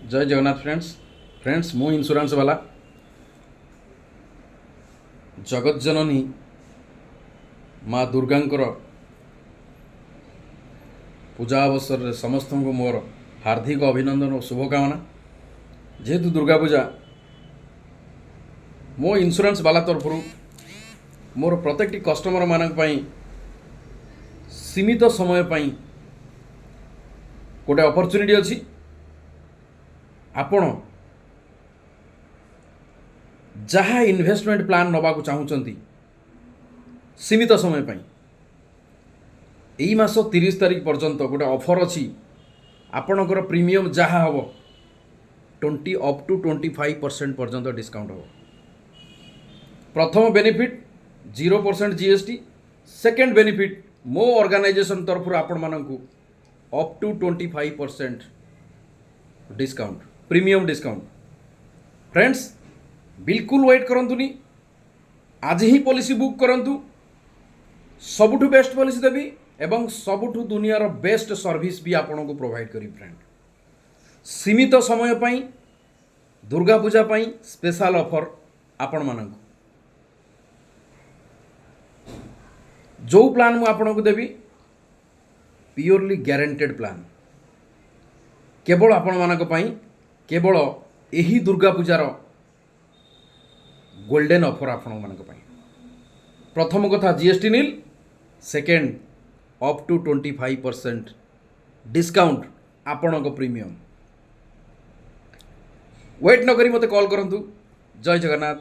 जय जगन्नाथ फ्रेंड्स मु इंश्योरेंस वाला जगत जननी माँ दुर्गांकर पूजा अवसर में समस्त को मोर हार्दिक अभिनंदन और शुभकामना। जेहेतु दुर्गा पूजा मो इंश्योरेंस वाला तरफ मोर प्रत्येक कस्टमर मानक पई सीमित समय पई गोटे अपॉर्चुनिटी अच्छी। आपण जहाँ इन्वेस्टमेंट प्लान नवाक चाहूँगी सीमित समय पई यही मास 30 तारीख पर्यंत गोटे ऑफर अच्छी। आपणकर प्रीमियम जहाँ हम 20 अप टू 25% पर्यंत डिस्काउंट हम। प्रथम बेनिफिट 0% जीएसटी, सेकेंड बेनिफिट मो ऑर्गेनाइजेशन तरफ आपण मानकु up to 25% discount, premium discount. Friends बिल्कुल वेट करंतुनी, आज ही पॉलिसी बुक करंतु। सबुठु बेस्ट पॉलिसी देवी एवं सबुठु दुनियार बेस्ट सर्विस भी आपन को प्रोवाइड करी। फ्रेंड सीमित समय पई दुर्गा पूजा पई स्पेशल ऑफर आपण मानक जो प्लान मु आपन को देवी प्योरली गारंटेड प्लान केवल आपण मानक पई केवल एही दुर्गा पूजार गोल्डन ऑफर आपण मानक पई। प्रथम कथा GST nil, second up to 25% discount आपण को प्रीमियम। वेट न करी मते कॉल करंतु। जय जगन्नाथ।